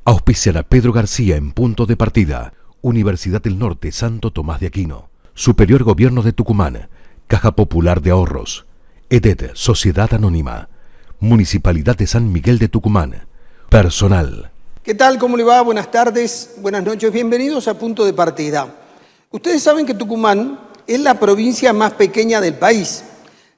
Auspician a Pedro García en Punto de Partida. Universidad del Norte Santo Tomás de Aquino. Superior Gobierno de Tucumán. Caja Popular de Ahorros. EDET Sociedad Anónima. Municipalidad de San Miguel de Tucumán. Personal. ¿Qué tal? ¿Cómo le va? Buenas tardes, buenas noches, bienvenidos a Punto de Partida. Ustedes saben que Tucumán es la provincia más pequeña del país.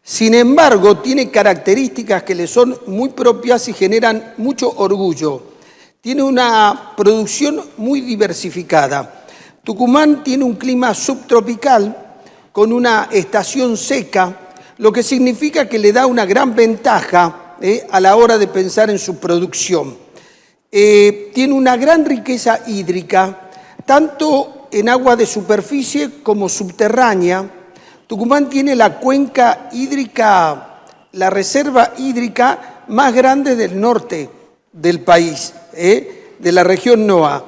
Sin embargo, tiene características que le son muy propias y generan mucho orgullo. Tiene una producción muy diversificada. Tucumán tiene un clima subtropical con una estación seca, lo que significa que le da una gran ventaja a la hora de pensar en su producción. Tiene una gran riqueza hídrica, tanto en agua de superficie como subterránea. Tucumán tiene la cuenca hídrica, la reserva hídrica más grande del norte del país, de la región NOA.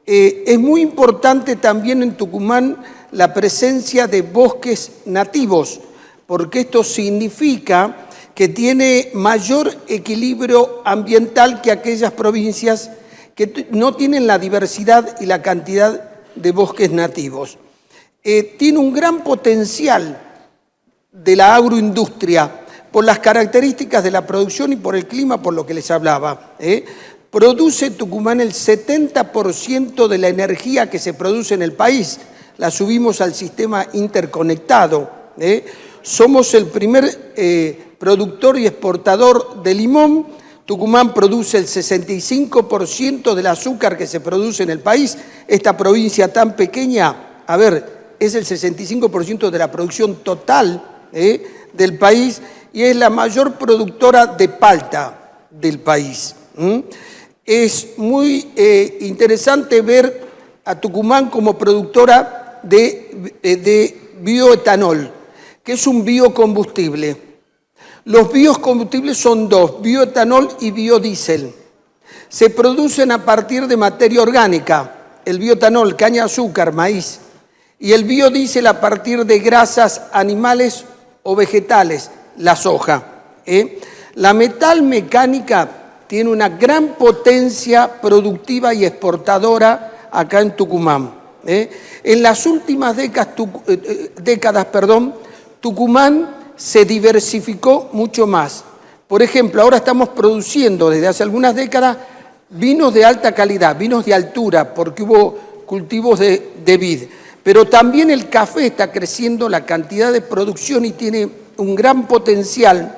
Es muy importante también en Tucumán la presencia de bosques nativos, porque esto significa que tiene mayor equilibrio ambiental que aquellas provincias que no tienen la diversidad y la cantidad de bosques nativos. Tiene un gran potencial de la agroindustria por las características de la producción y por el clima, por lo que les hablaba. Produce Tucumán el 70% de la energía que se produce en el país. La subimos al sistema interconectado. Somos el primer productor y exportador de limón. Tucumán produce el 65% del azúcar que se produce en el país. Esta provincia tan pequeña, es el 65% de la producción total del país y es la mayor productora de palta del país. Es muy interesante ver a Tucumán como productora de bioetanol, que es un biocombustible. Los biocombustibles son dos, bioetanol y biodiesel. Se producen a partir de materia orgánica, el bioetanol, caña de azúcar, maíz, y el biodiesel a partir de grasas animales o vegetales, la soja. La metalmecánica tiene una gran potencia productiva y exportadora acá en Tucumán. En las últimas décadas, Tucumán se diversificó mucho más. Por ejemplo, ahora estamos produciendo desde hace algunas décadas vinos de alta calidad, vinos de altura, porque hubo cultivos de vid. Pero también el café está creciendo la cantidad de producción y tiene un gran potencial,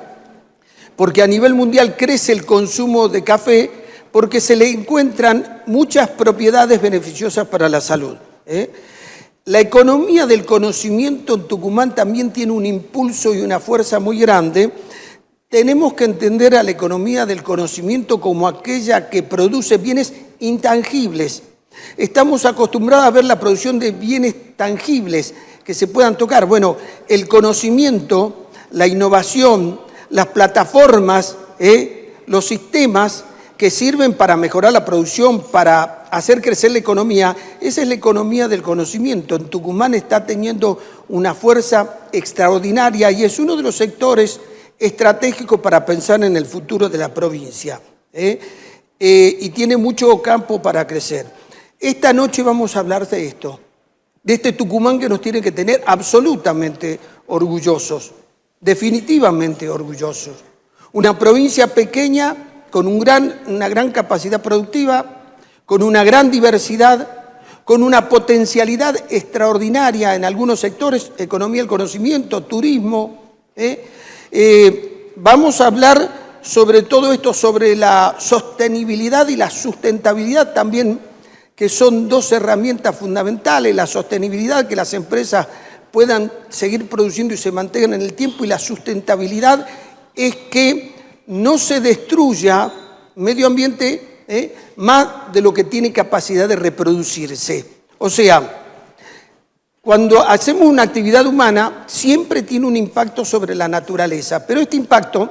porque a nivel mundial crece el consumo de café, porque se le encuentran muchas propiedades beneficiosas para la salud. La economía del conocimiento en Tucumán también tiene un impulso y una fuerza muy grande. Tenemos que entender a la economía del conocimiento como aquella que produce bienes intangibles. Estamos acostumbrados a ver la producción de bienes tangibles que se puedan tocar. Bueno, el conocimiento, la innovación, las plataformas, los sistemas que sirven para mejorar la producción, para hacer crecer la economía, esa es la economía del conocimiento. En Tucumán está teniendo una fuerza extraordinaria y es uno de los sectores estratégicos para pensar en el futuro de la provincia. Y tiene mucho campo para crecer. Esta noche vamos a hablar de esto, de este Tucumán que nos tiene que tener absolutamente orgullosos, definitivamente orgullosos. Una provincia pequeña con una gran capacidad productiva, con una gran diversidad, con una potencialidad extraordinaria en algunos sectores, economía del conocimiento, turismo. Vamos a hablar sobre todo esto, sobre la sostenibilidad y la sustentabilidad también, que son dos herramientas fundamentales, la sostenibilidad, que las empresas puedan seguir produciendo y se mantengan en el tiempo, y la sustentabilidad es que no se destruya medio ambiente más de lo que tiene capacidad de reproducirse. O sea, cuando hacemos una actividad humana siempre tiene un impacto sobre la naturaleza, pero este impacto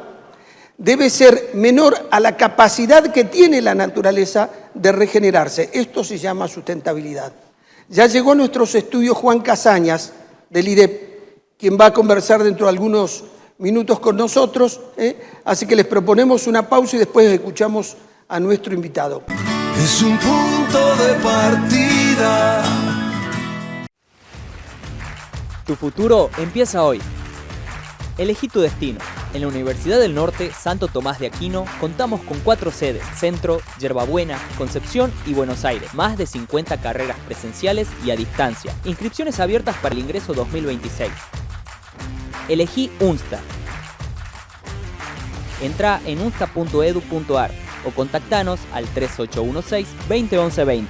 debe ser menor a la capacidad que tiene la naturaleza de regenerarse. Esto se llama sustentabilidad. Ya llegó a nuestros estudios Juan Casañas, del IDEP, quien va a conversar dentro de algunos minutos con nosotros, así que les proponemos una pausa y después escuchamos a nuestro invitado. Es un punto de partida. Tu futuro empieza hoy. Elegí tu destino. En la Universidad del Norte Santo Tomás de Aquino contamos con 4 sedes: Centro, Yerbabuena, Concepción y Buenos Aires. Más de 50 carreras presenciales y a distancia. Inscripciones abiertas para el ingreso 2026. Elegí UNSTA. Entra en unsta.edu.ar o contactanos al 3816-2011-20.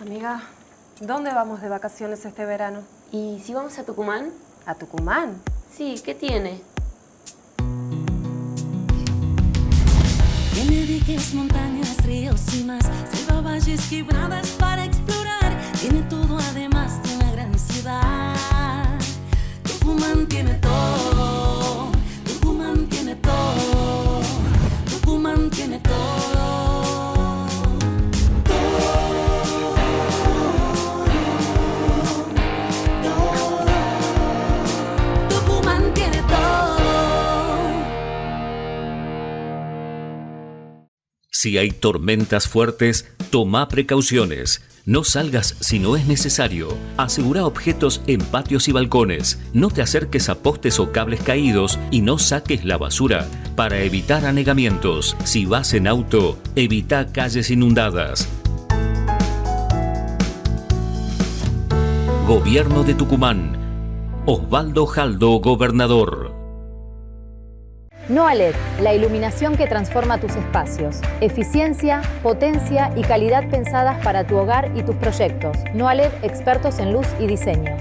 Amiga, ¿dónde vamos de vacaciones este verano? ¿Y si vamos a Tucumán? ¿A Tucumán? Sí, ¿qué tiene? Tiene diques, montañas, ríos y más, selva, valles, quebradas para explorar. Tiene todo además de una gran ciudad. Tucumán tiene todo, Tucumán tiene todo, Tucumán tiene todo. Tucumán tiene todo. Si hay tormentas fuertes, toma precauciones. No salgas si no es necesario. Asegura objetos en patios y balcones. No te acerques a postes o cables caídos y no saques la basura para evitar anegamientos. Si vas en auto, evita calles inundadas. Gobierno de Tucumán. Osvaldo Jaldo, gobernador. NOA LED, la iluminación que transforma tus espacios. Eficiencia, potencia y calidad pensadas para tu hogar y tus proyectos. NOA LED, expertos en luz y diseño.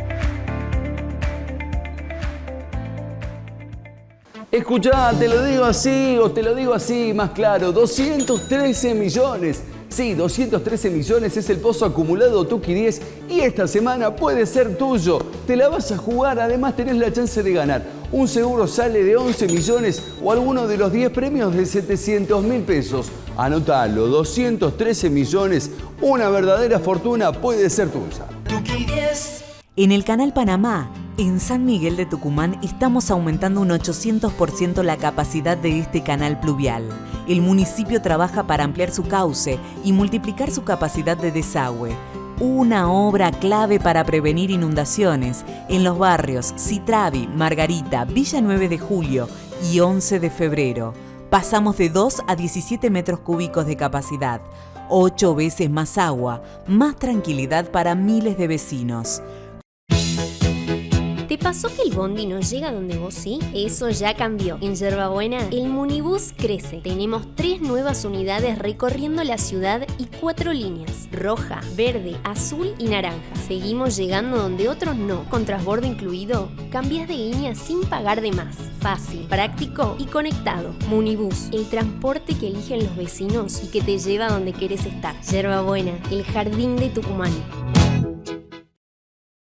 Escuchá, te lo digo así o te lo digo así, más claro. 213 millones. Sí, 213 millones es el pozo acumulado Tuki 10 y esta semana puede ser tuyo. Te la vas a jugar, además tenés la chance de ganar. Un seguro sale de 11 millones o alguno de los 10 premios de 700.000 pesos. Anotalo, 213 millones, una verdadera fortuna puede ser tuya. Tuki 10. En el Canal Panamá, en San Miguel de Tucumán, estamos aumentando un 800% la capacidad de este canal pluvial. El municipio trabaja para ampliar su cauce y multiplicar su capacidad de desagüe. Una obra clave para prevenir inundaciones en los barrios Citravi, Margarita, Villa 9 de Julio y 11 de Febrero. Pasamos de 2 a 17 metros cúbicos de capacidad. 8 veces más agua, más tranquilidad para miles de vecinos. ¿Te pasó que el bondi no llega donde vos sí? Eso ya cambió. En Yerbabuena, el Munibus crece. Tenemos 3 nuevas unidades recorriendo la ciudad y 4 líneas: roja, verde, azul y naranja. Seguimos llegando donde otros no. Con transbordo incluido, cambias de línea sin pagar de más. Fácil, práctico y conectado. Munibus, el transporte que eligen los vecinos y que te lleva donde querés estar. Yerbabuena, el jardín de Tucumán.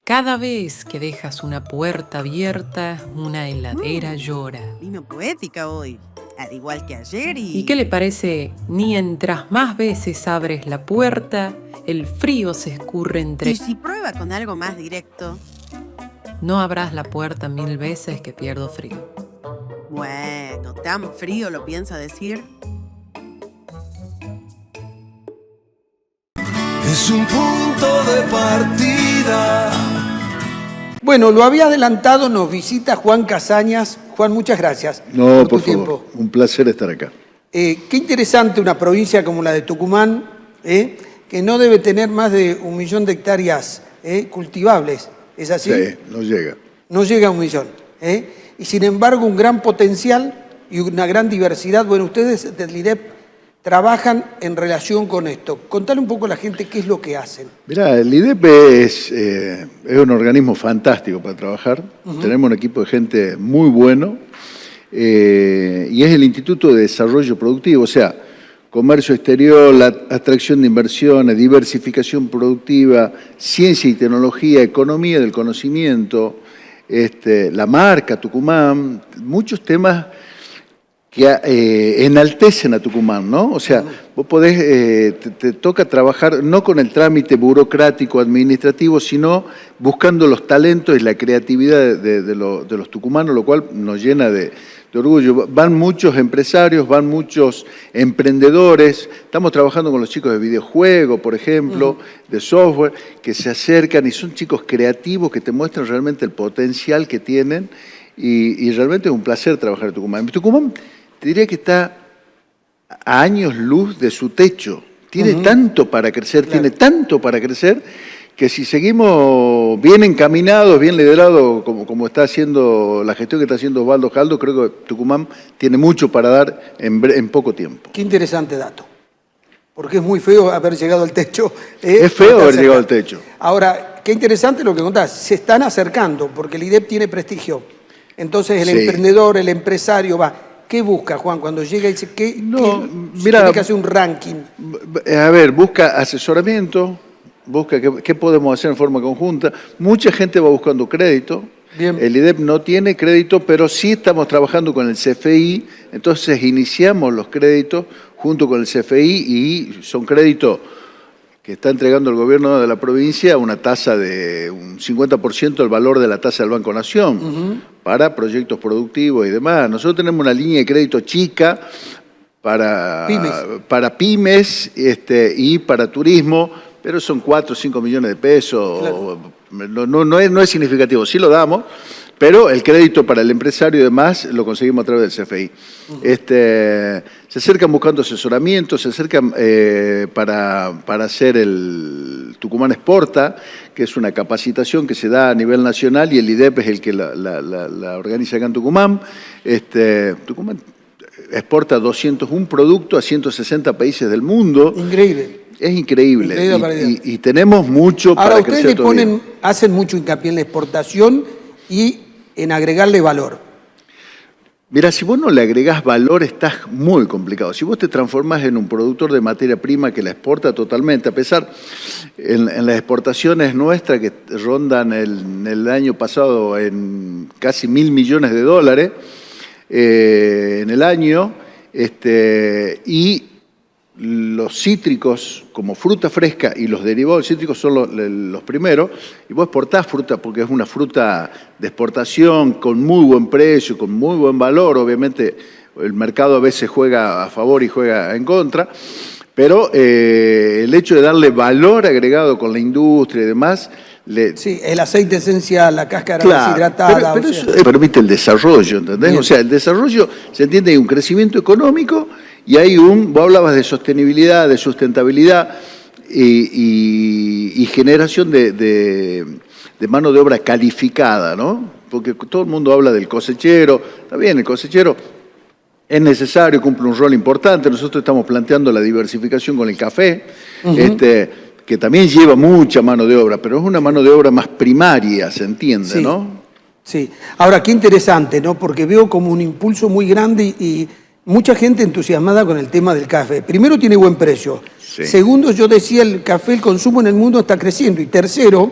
Cada vez que dejas una puerta abierta, una heladera llora. Vino poética hoy, al igual que ayer ¿Y qué le parece? Mientras más veces abres la puerta, el frío se escurre entre... Y si prueba con algo más directo. No abras la puerta 1000 veces que pierdo frío. Bueno, ¿tan frío lo piensa decir? Es un punto de partida. Bueno, lo había adelantado, nos visita Juan Casañas. Juan, muchas gracias por tu favor. tiempo. Un placer estar acá. Qué interesante una provincia como la de Tucumán, que no debe tener más de 1 millón de hectáreas cultivables. ¿Es así? Sí, no llega. No llega a 1 millón. Y sin embargo, un gran potencial y una gran diversidad. Bueno, ustedes del IDEP trabajan en relación con esto. Contale un poco a la gente qué es lo que hacen. Mirá, el IDEP es un organismo fantástico para trabajar. Tenemos un equipo de gente muy bueno y es el Instituto de Desarrollo Productivo, o sea, comercio exterior, la atracción de inversiones, diversificación productiva, ciencia y tecnología, economía del conocimiento, la marca Tucumán, muchos temas que enaltecen a Tucumán, ¿no? O sea, vos podés, te toca trabajar no con el trámite burocrático administrativo, sino buscando los talentos y la creatividad de los tucumanos, lo cual nos llena de orgullo. Van muchos empresarios, van muchos emprendedores, estamos trabajando con los chicos de videojuegos, por ejemplo, de software, que se acercan y son chicos creativos que te muestran realmente el potencial que tienen y realmente es un placer trabajar en Tucumán. Tucumán, te diría que está a años luz de su techo. Tiene tanto para crecer, tiene tanto para crecer, que si seguimos bien encaminados, bien liderados, como está haciendo la gestión que está haciendo Osvaldo Jaldo, creo que Tucumán tiene mucho para dar en poco tiempo. Qué interesante dato. Porque es muy feo haber llegado al techo. Es feo haber llegado al techo. Ahora, qué interesante lo que contás. Se están acercando, porque el IDEP tiene prestigio. Entonces el emprendedor, el empresario va... ¿Qué busca, Juan, cuando llega y dice mira, tiene que hacer un ranking? A ver, busca asesoramiento, busca qué podemos hacer en forma conjunta. Mucha gente va buscando crédito. Bien. El IDEP no tiene crédito, pero sí estamos trabajando con el CFI. Entonces iniciamos los créditos junto con el CFI y son créditos que está entregando el gobierno de la provincia a una tasa de un 50% del valor de la tasa del Banco Nación para proyectos productivos y demás. Nosotros tenemos una línea de crédito chica para pymes y para turismo, pero son 4 o 5 millones de pesos. Claro. No es significativo, sí lo damos, pero el crédito para el empresario y demás lo conseguimos a través del CFI. Se acercan buscando asesoramiento, se acercan para hacer el Tucumán Exporta, que es una capacitación que se da a nivel nacional y el IDEP es el que la organiza acá en Tucumán. Tucumán exporta 201 productos a 160 países del mundo. Increíble. Es increíble. Y tenemos mucho para crecer. Ahora ustedes hacen mucho hincapié en la exportación y en agregarle valor. Mira, si vos no le agregás valor, estás muy complicado. Si vos te transformás en un productor de materia prima que la exporta totalmente, a pesar en las exportaciones nuestras que rondan en el año pasado en casi $1.000 millones en el año, y los cítricos como fruta fresca y los derivados cítricos son los primeros, y vos exportás fruta porque es una fruta de exportación con muy buen precio, con muy buen valor. Obviamente el mercado a veces juega a favor y juega en contra, pero el hecho de darle valor agregado con la industria y demás... Sí, el aceite esencial, la cáscara deshidratada... Pero eso permite el desarrollo, ¿entendés? Bien. O sea, el desarrollo se entiende, hay un crecimiento económico y hay vos hablabas de sostenibilidad, de sustentabilidad y generación de mano de obra calificada, ¿no? Porque todo el mundo habla del cosechero, está bien, el cosechero es necesario, cumple un rol importante. Nosotros estamos planteando la diversificación con el café, que también lleva mucha mano de obra, pero es una mano de obra más primaria, se entiende, ¿no? Sí. Ahora, qué interesante, ¿no? Porque veo como un impulso muy grande y mucha gente entusiasmada con el tema del café. Primero, tiene buen precio. Sí. Segundo, yo decía, el café, el consumo en el mundo está creciendo. Y tercero,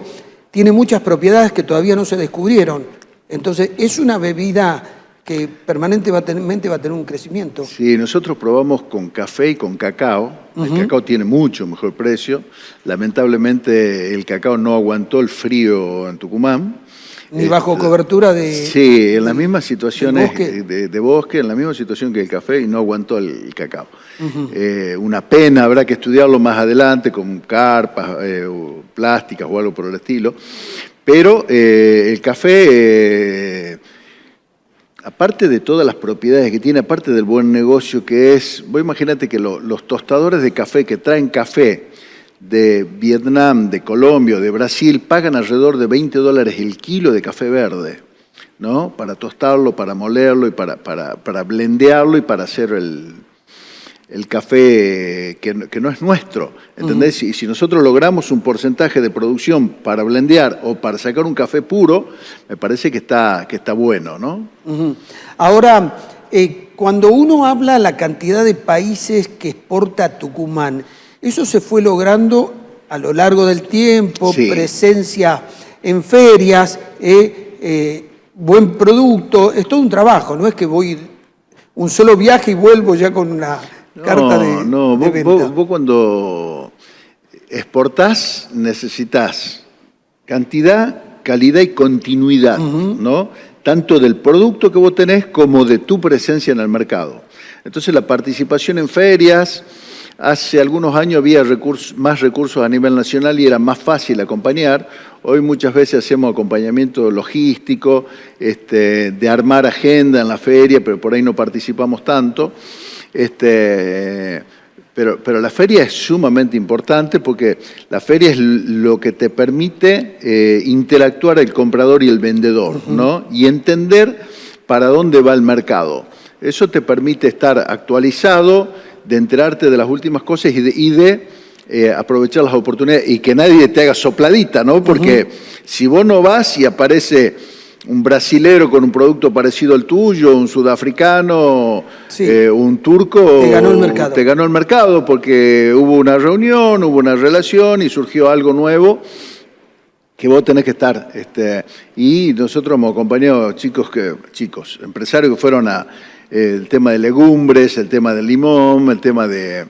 tiene muchas propiedades que todavía no se descubrieron. Entonces, es una bebida que permanentemente va a tener un crecimiento. Sí, nosotros probamos con café y con cacao. El cacao tiene mucho mejor precio. Lamentablemente, el cacao no aguantó el frío en Tucumán. Ni bajo cobertura de... Sí, en las mismas situaciones de bosque, en la misma situación que el café, y no aguantó el cacao. Una pena, habrá que estudiarlo más adelante con carpas o plásticas o algo por el estilo. Pero el café, aparte de todas las propiedades que tiene, aparte del buen negocio que es, vos imagínate que los tostadores de café que traen café de Vietnam, de Colombia, de Brasil, pagan alrededor de $20 el kilo de café verde, ¿no? Para tostarlo, para molerlo y para blendearlo y para hacer el café que no es nuestro, ¿entendés? Y si nosotros logramos un porcentaje de producción para blendear o para sacar un café puro, me parece que está bueno, ¿no? Ahora, cuando uno habla de la cantidad de países que exporta Tucumán, eso se fue logrando a lo largo del tiempo, presencia en ferias, buen producto, es todo un trabajo, no es que un solo viaje y vuelvo ya con una carta de venta. Vos cuando exportás necesitas cantidad, calidad y continuidad, ¿no? Tanto del producto que vos tenés como de tu presencia en el mercado. Entonces la participación en ferias, hace algunos años había más recursos a nivel nacional y era más fácil acompañar. Hoy muchas veces hacemos acompañamiento logístico, de armar agenda en la feria, pero por ahí no participamos tanto. Pero la feria es sumamente importante porque la feria es lo que te permite interactuar el comprador y el vendedor, ¿no? Y entender para dónde va el mercado. Eso te permite estar actualizado, de enterarte de las últimas cosas y de aprovechar las oportunidades y que nadie te haga sopladita, ¿no? Porque si vos no vas y aparece un brasilero con un producto parecido al tuyo, un sudafricano, un turco, te ganó el mercado. Te ganó el mercado porque hubo una reunión, hubo una relación y surgió algo nuevo que vos tenés que estar. Y nosotros hemos acompañado empresarios que fueron el tema de legumbres, el tema del limón, el tema de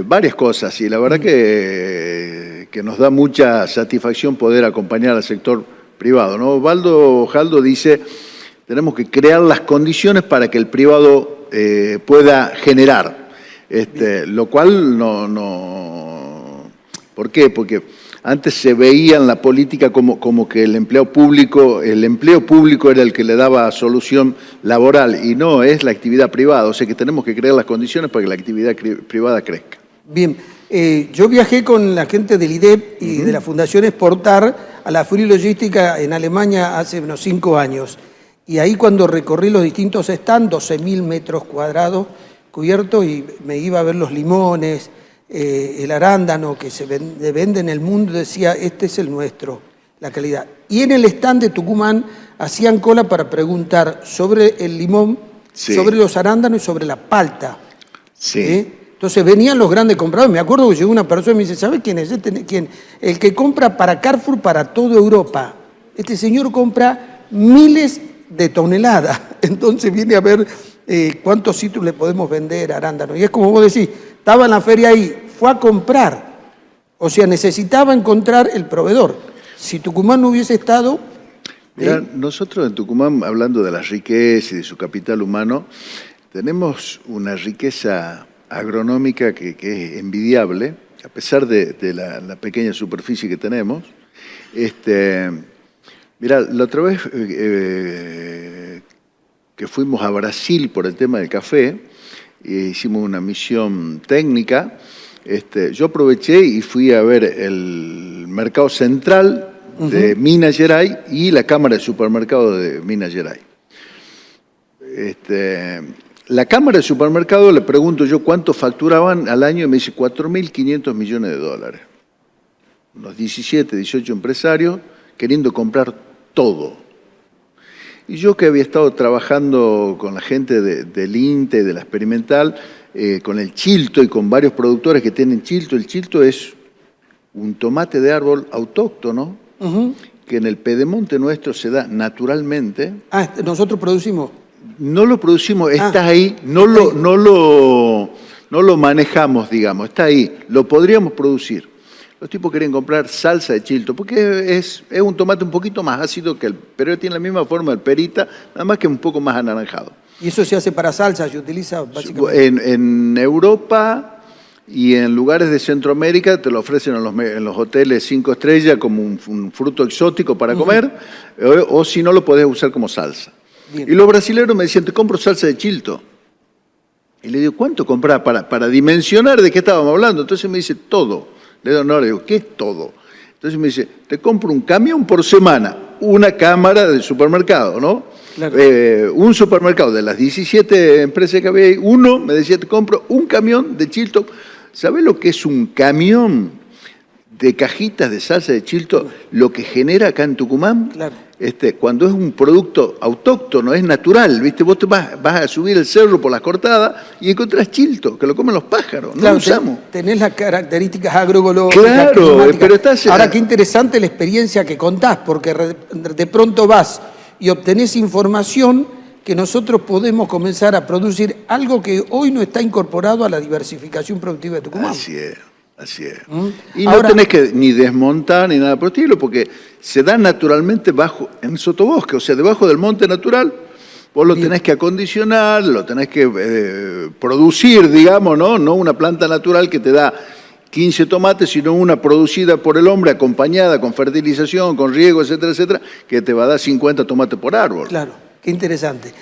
varias cosas. Y la verdad que nos da mucha satisfacción poder acompañar al sector privado, ¿no? Osvaldo Jaldo dice, tenemos que crear las condiciones para que el privado pueda generar, lo cual no... ¿Por qué? Porque antes se veía en la política como que el empleo público era el que le daba solución laboral y no, es la actividad privada, o sea que tenemos que crear las condiciones para que la actividad privada crezca. Bien, yo viajé con la gente del IDEP y de la Fundación Exportar a la Free Logística en Alemania hace unos 5 años. Y ahí cuando recorrí los distintos stands, 12.000 metros cuadrados cubiertos, y me iba a ver los limones, el arándano que se vende en el mundo, decía, este es el nuestro, la calidad. Y en el stand de Tucumán hacían cola para preguntar sobre el limón, sobre los arándanos y sobre la palta. Entonces venían los grandes compradores. Me acuerdo que llegó una persona y me dice, ¿sabes quién es? ¿Quién? El que compra para Carrefour para toda Europa. Este señor compra miles de toneladas. Entonces viene a ver cuántos sitios le podemos vender arándanos. Y es como vos decís, estaba en la feria ahí, fue a comprar. O sea, necesitaba encontrar el proveedor. Si Tucumán no hubiese estado... Mirá, nosotros en Tucumán, hablando de la riqueza y de su capital humano, tenemos una riqueza agronómica que es envidiable, a pesar de la pequeña superficie que tenemos. Mirá, la otra vez que fuimos a Brasil por el tema del café, hicimos una misión técnica, yo aproveché y fui a ver el mercado central de Minas Gerais y la cámara de supermercado de Minas Gerais. La cámara de supermercado, le pregunto yo cuánto facturaban al año y me dice 4.500 millones de dólares. Unos 17, 18 empresarios queriendo comprar todo. Y yo que había estado trabajando con la gente del INTE, de la Experimental, con el chilto y con varios productores que tienen chilto. El chilto es un tomate de árbol autóctono que en el pedemonte nuestro se da naturalmente. Ah, nosotros producimos. No lo producimos, está ahí, no lo manejamos, digamos, está ahí, lo podríamos producir. Los tipos quieren comprar salsa de chilto, porque es un tomate un poquito más ácido que pero tiene la misma forma del perita, nada más que un poco más anaranjado. ¿Y eso se hace para salsa? ¿Se utiliza básicamente? En Europa y en lugares de Centroamérica te lo ofrecen en los hoteles 5 estrellas como un fruto exótico para comer, o si no lo podés usar como salsa. Bien. Y los brasileños me decían, te compro salsa de chilto. Y le digo, ¿cuánto comprar? Para dimensionar de qué estábamos hablando. Entonces me dice, todo. Le digo, ¿qué es todo? Entonces me dice, te compro un camión por semana, una cámara del supermercado, ¿no? Claro. Un supermercado de las 17 empresas que había ahí, uno me decía, te compro un camión de chilto. ¿Sabés lo que es un camión de cajitas de salsa de chilto, lo que genera acá en Tucumán? Claro. Cuando es un producto autóctono, es natural, ¿viste? Vos te vas a subir el cerro por las cortadas y encontrás chilto, que lo comen los pájaros, no claro, lo usamos. Tenés las características agroecológicas. Claro, pero estás... Ahora, qué interesante la experiencia que contás, porque de pronto vas y obtenés información que nosotros podemos comenzar a producir algo que hoy no está incorporado a la diversificación productiva de Tucumán. Así es. Así es. Y ahora, no tenés que ni desmontar ni nada por el estilo, porque se da naturalmente en sotobosque, o sea, debajo del monte natural. Vos lo tenés que acondicionar, lo tenés que producir, digamos, ¿no? No una planta natural que te da 15 tomates, sino una producida por el hombre, acompañada con fertilización, con riego, etcétera, etcétera, que te va a dar 50 tomates por árbol. Claro, qué interesante.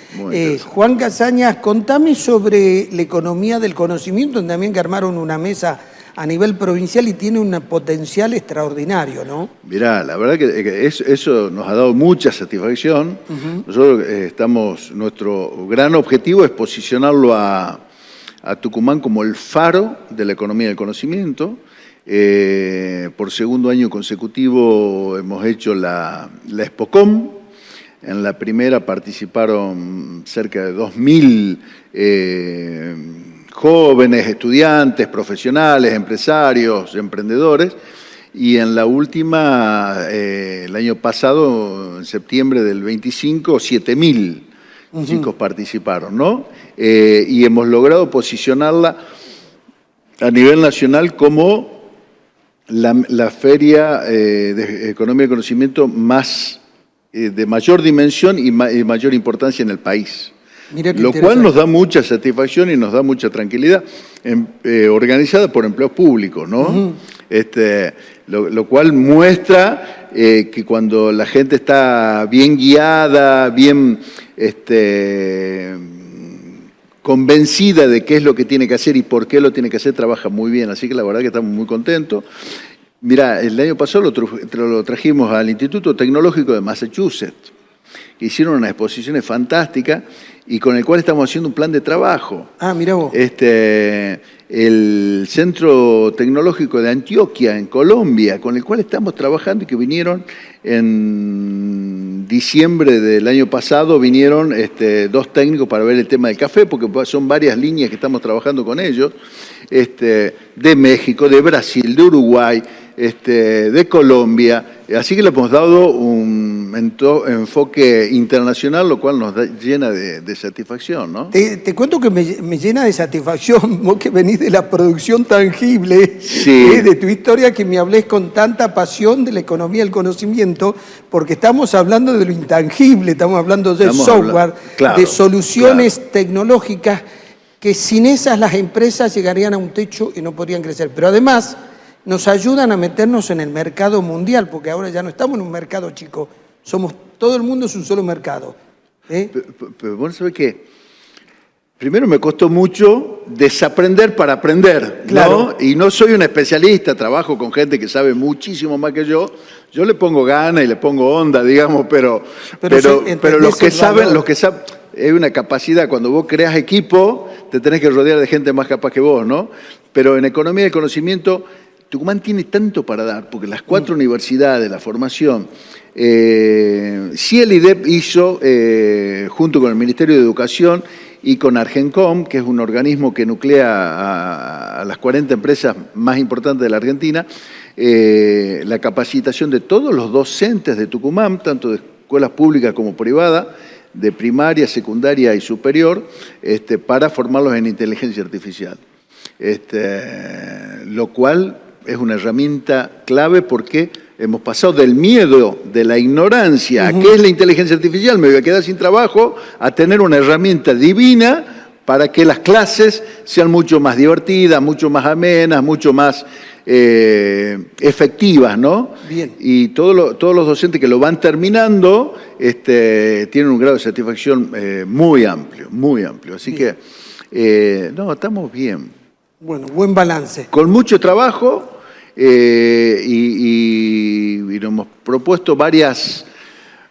Juan Casañas, contame sobre la economía del conocimiento, también que armaron una mesa a nivel provincial y tiene un potencial extraordinario, ¿no? Mirá, la verdad que eso nos ha dado mucha satisfacción. Nosotros nuestro gran objetivo es posicionarlo a Tucumán como el faro de la economía del conocimiento. Por segundo año consecutivo hemos hecho la ExpoCom. En la primera participaron cerca de 2.000 jóvenes, estudiantes, profesionales, empresarios, emprendedores, y en la última, el año pasado, en septiembre del 25, 7.000 chicos participaron, ¿no? Y hemos logrado posicionarla a nivel nacional como la feria de economía y conocimiento más de mayor dimensión y mayor importancia en el país. Lo cual nos da mucha satisfacción y nos da mucha tranquilidad, organizada por empleos públicos, ¿no? Lo cual muestra que cuando la gente está bien guiada, bien convencida de qué es lo que tiene que hacer y por qué lo tiene que hacer, trabaja muy bien. Así que la verdad que estamos muy contentos. Mirá, el año pasado lo trajimos al Instituto Tecnológico de Massachusetts. Hicieron unas exposiciones fantásticas y con el cual estamos haciendo un plan de trabajo. Ah, mirá vos. El Centro Tecnológico de Antioquia, en Colombia, con el cual estamos trabajando y que vinieron en diciembre del año pasado, vinieron 2 técnicos para ver el tema del café, porque son varias líneas que estamos trabajando con ellos, de México, de Brasil, de Uruguay, de Colombia. Así que le hemos dado un enfoque internacional, lo cual nos llena de satisfacción, ¿no? Te cuento que me llena de satisfacción, vos que venís de la producción tangible, sí, de tu historia, que me hables con tanta pasión de la economía del conocimiento, porque estamos hablando de lo intangible, estamos hablando de software, de soluciones tecnológicas, que sin esas las empresas llegarían a un techo y no podrían crecer. Pero además nos ayudan a meternos en el mercado mundial, porque ahora ya no estamos en un mercado chico, todo el mundo es un solo mercado. Pero bueno, ¿sabes qué? Primero me costó mucho desaprender para aprender, ¿no? Claro. Y no soy un especialista, trabajo con gente que sabe muchísimo más que yo. Yo le pongo gana y le pongo onda, digamos, pero los que saben, es una capacidad. Cuando vos creas equipo, te tenés que rodear de gente más capaz que vos, ¿no? Pero en economía del conocimiento, Tucumán tiene tanto para dar, porque las 4 universidades, la formación, sí el IDEP hizo, junto con el Ministerio de Educación y con Argencom, que es un organismo que nuclea a las 40 empresas más importantes de la Argentina, la capacitación de todos los docentes de Tucumán, tanto de escuelas públicas como privadas, de primaria, secundaria y superior, para formarlos en inteligencia artificial. Lo cual es una herramienta clave porque hemos pasado del miedo, de la ignorancia, a qué es la inteligencia artificial, me voy a quedar sin trabajo, a tener una herramienta divina para que las clases sean mucho más divertidas, mucho más amenas, mucho más efectivas, ¿no? Bien. Y todos los docentes que lo van terminando tienen un grado de satisfacción muy amplio, muy amplio. Así bien. No, estamos bien. Bueno, buen balance. Con mucho trabajo y nos hemos propuesto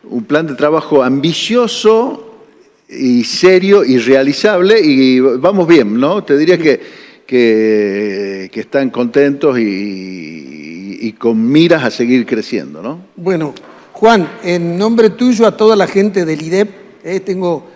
un plan de trabajo ambicioso y serio y realizable y vamos bien, ¿no? Te diría que están contentos y con miras a seguir creciendo, ¿no? Bueno, Juan, en nombre tuyo a toda la gente del IDEP, tengo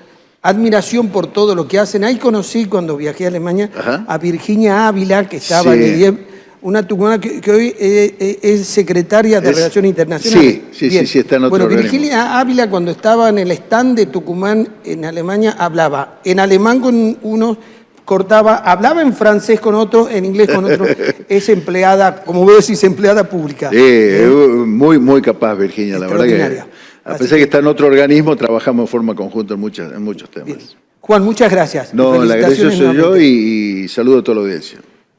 admiración por todo lo que hacen. Ahí conocí, cuando viajé a Alemania, a Virginia Ávila, que estaba en el IDEP, una tucumana que hoy es secretaria de Relaciones Internacionales. Sí, está en otro organismo. Virgilia Ávila, cuando estaba en el stand de Tucumán en Alemania, hablaba en alemán con unos, hablaba en francés con otro, en inglés con otro. Es empleada, como vos decís, empleada pública. Muy, muy capaz, Virginia, la verdad que, a pesar de que está en otro organismo, trabajamos de forma conjunta en muchos temas. Bien. Juan, muchas gracias. No, la agradecido soy yo y saludo a toda la audiencia.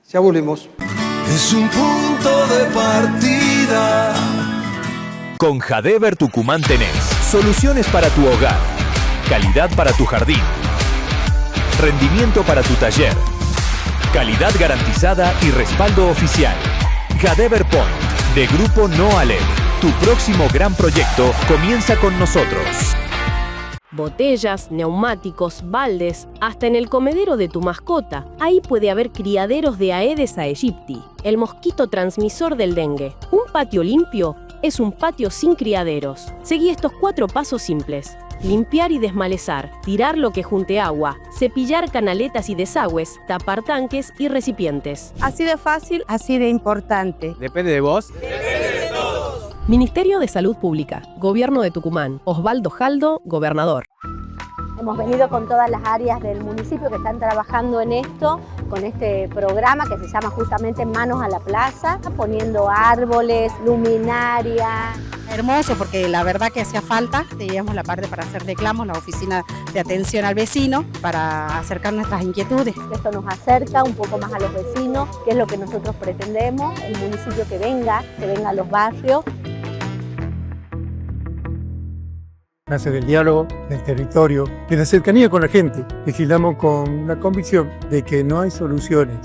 Ya volvemos. Es un punto de partida. Con Jadever Tucumán tenés soluciones para tu hogar, calidad para tu jardín, rendimiento para tu taller, calidad garantizada y respaldo oficial. Jadever Point, de Grupo Noaled. Tu próximo gran proyecto comienza con nosotros. Botellas, neumáticos, baldes, hasta en el comedero de tu mascota. Ahí puede haber criaderos de Aedes aegypti, el mosquito transmisor del dengue. Un patio limpio es un patio sin criaderos. Seguí estos 4 pasos simples. Limpiar y desmalezar, tirar lo que junte agua, cepillar canaletas y desagües, tapar tanques y recipientes. Así de fácil, así de importante. Depende de vos. Depende de todos. Ministerio de Salud Pública, Gobierno de Tucumán, Osvaldo Jaldo, gobernador. Hemos venido con todas las áreas del municipio que están trabajando en esto, con este programa que se llama justamente Manos a la Plaza, poniendo árboles, luminaria. Hermoso, porque la verdad que hacía falta, teníamos la parte para hacer reclamos, la oficina de atención al vecino, para acercar nuestras inquietudes. Esto nos acerca un poco más a los vecinos, que es lo que nosotros pretendemos, el municipio que venga a los barrios. Nace del diálogo, del territorio, de la cercanía con la gente. Legislamos con la convicción de que no hay soluciones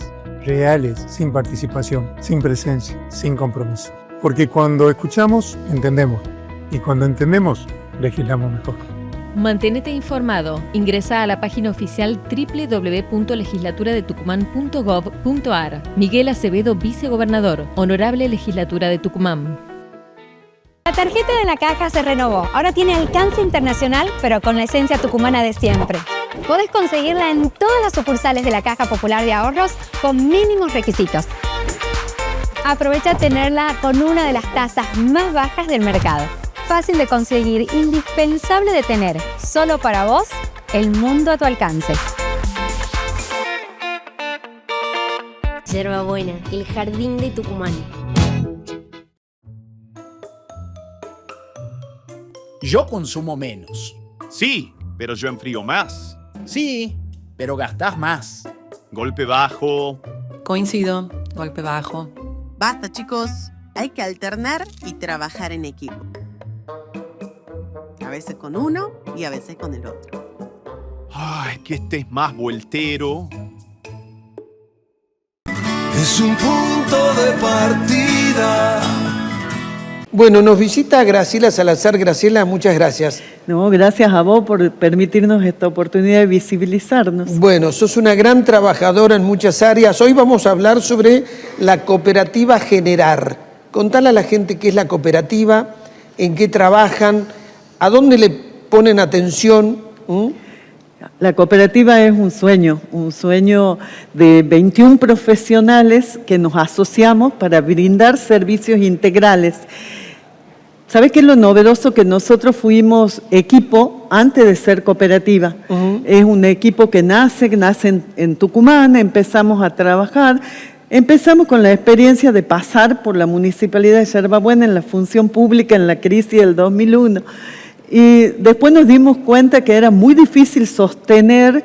reales sin participación, sin presencia, sin compromiso. Porque cuando escuchamos, entendemos. Y cuando entendemos, legislamos mejor. Mantenete informado. Ingresa a la página oficial www.legislaturadetucumán.gov.ar. Miguel Acevedo, vicegobernador, Honorable Legislatura de Tucumán. La tarjeta de la Caja se renovó. Ahora tiene alcance internacional, pero con la esencia tucumana de siempre. Podés conseguirla en todas las sucursales de la Caja Popular de Ahorros con mínimos requisitos. Aprovecha tenerla con una de las tasas más bajas del mercado. Fácil de conseguir, indispensable de tener. Solo para vos, el mundo a tu alcance. Yerbabuena, el jardín de Tucumán. Yo consumo menos. Sí, pero yo enfrío más. Sí, pero gastás más. Golpe bajo. Coincido, golpe bajo. Basta, chicos. Hay que alternar y trabajar en equipo. A veces con uno y a veces con el otro. Ay, que estés más voltero. Es un punto de partida. Bueno, nos visita Graciela Salazar. Graciela, muchas gracias. No, gracias a vos por permitirnos esta oportunidad de visibilizarnos. Bueno, sos una gran trabajadora en muchas áreas. Hoy vamos a hablar sobre la cooperativa Generar. Contale a la gente qué es la cooperativa, en qué trabajan, a dónde le ponen atención. La cooperativa es un sueño de 21 profesionales que nos asociamos para brindar servicios integrales. ¿Sabes qué es lo novedoso? Que nosotros fuimos equipo antes de ser cooperativa. Es un equipo que nace en Tucumán, empezamos a trabajar. Empezamos con la experiencia de pasar por la Municipalidad de Yerbabuena en la función pública en la crisis del 2001. Y después nos dimos cuenta que era muy difícil sostenernos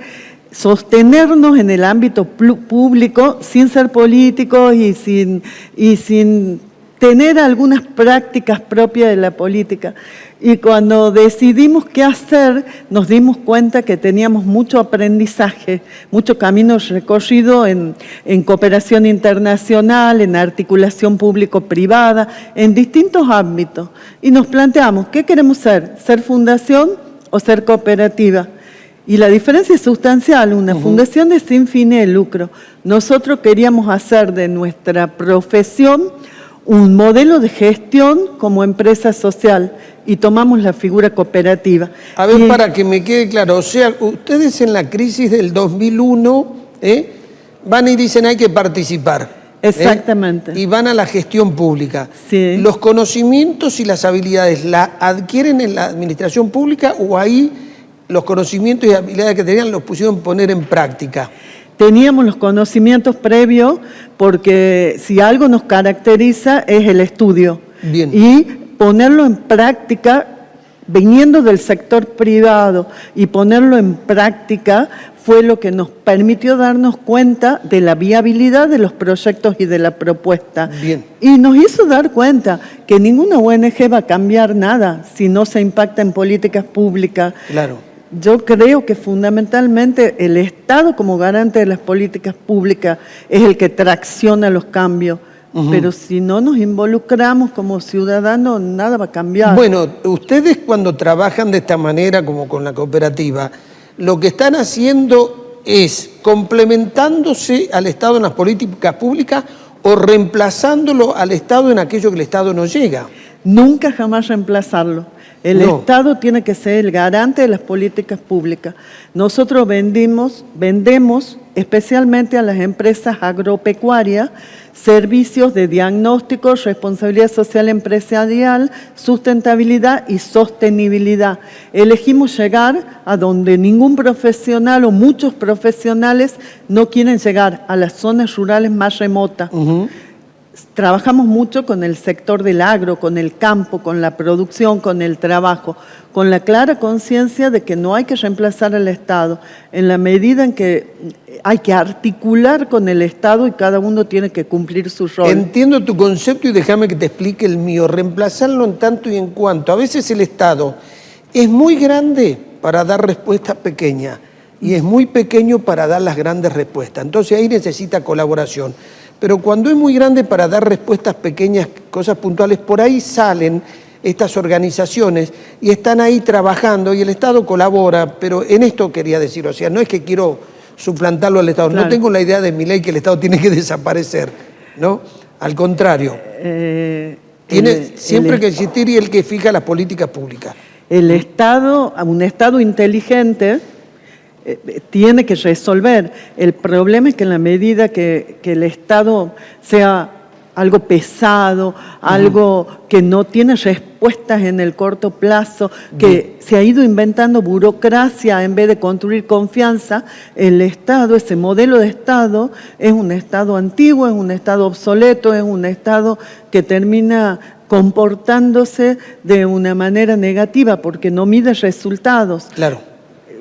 en el ámbito público sin ser políticos y sin tener algunas prácticas propias de la política. Y cuando decidimos qué hacer, nos dimos cuenta que teníamos mucho aprendizaje, mucho camino recorrido en cooperación internacional, en articulación público-privada, en distintos ámbitos. Y nos planteamos, ¿qué queremos ser? ¿Ser fundación o ser cooperativa? Y la diferencia es sustancial. Una fundación es sin fines de lucro. Nosotros queríamos hacer de nuestra profesión un modelo de gestión como empresa social y tomamos la figura cooperativa. A ver, para que me quede claro, o sea, ustedes en la crisis del 2001 van y dicen hay que participar. Exactamente. Y van a la gestión pública. Sí. ¿Los conocimientos y las habilidades la adquieren en la administración pública o ahí los conocimientos y habilidades que tenían los pusieron a poner en práctica? Teníamos los conocimientos previos porque si algo nos caracteriza es el estudio. Bien. Y ponerlo en práctica, viniendo del sector privado y ponerlo en práctica fue lo que nos permitió darnos cuenta de la viabilidad de los proyectos y de la propuesta. Bien. Y nos hizo dar cuenta que ninguna ONG va a cambiar nada si no se impacta en políticas públicas. Claro. Yo creo que fundamentalmente el Estado como garante de las políticas públicas es el que tracciona los cambios. Pero si no nos involucramos como ciudadanos, nada va a cambiar. Bueno, ustedes cuando trabajan de esta manera, como con la cooperativa, lo que están haciendo es complementándose al Estado en las políticas públicas o reemplazándolo al Estado en aquello que el Estado no llega. Nunca jamás reemplazarlo. El Estado tiene que ser el garante de las políticas públicas. Nosotros vendemos especialmente a las empresas agropecuarias servicios de diagnóstico, responsabilidad social empresarial, sustentabilidad y sostenibilidad. Elegimos llegar a donde ningún profesional o muchos profesionales no quieren llegar, a las zonas rurales más remotas. Trabajamos mucho con el sector del agro, con el campo, con la producción, con el trabajo, con la clara conciencia de que no hay que reemplazar al Estado, en la medida en que hay que articular con el Estado y cada uno tiene que cumplir su rol. Entiendo tu concepto y déjame que te explique el mío. Reemplazarlo en tanto y en cuanto. A veces el Estado es muy grande para dar respuestas pequeñas y es muy pequeño para dar las grandes respuestas. Entonces ahí necesita colaboración. Pero cuando es muy grande para dar respuestas pequeñas, cosas puntuales, por ahí salen estas organizaciones y están ahí trabajando y el Estado colabora, pero en esto quería decir, o sea, no es que quiero suplantarlo al Estado, no tengo la idea de mi ley que el Estado tiene que desaparecer, ¿no? Al contrario, tiene siempre que existir y el que fija las políticas públicas. El Estado, un Estado inteligente, tiene que resolver. El problema es que en la medida que el Estado sea algo pesado, algo que no tiene respuestas en el corto plazo, que se ha ido inventando burocracia en vez de construir confianza, el Estado, ese modelo de Estado, es un Estado antiguo, es un Estado obsoleto, es un Estado que termina comportándose de una manera negativa porque no mide resultados. Claro.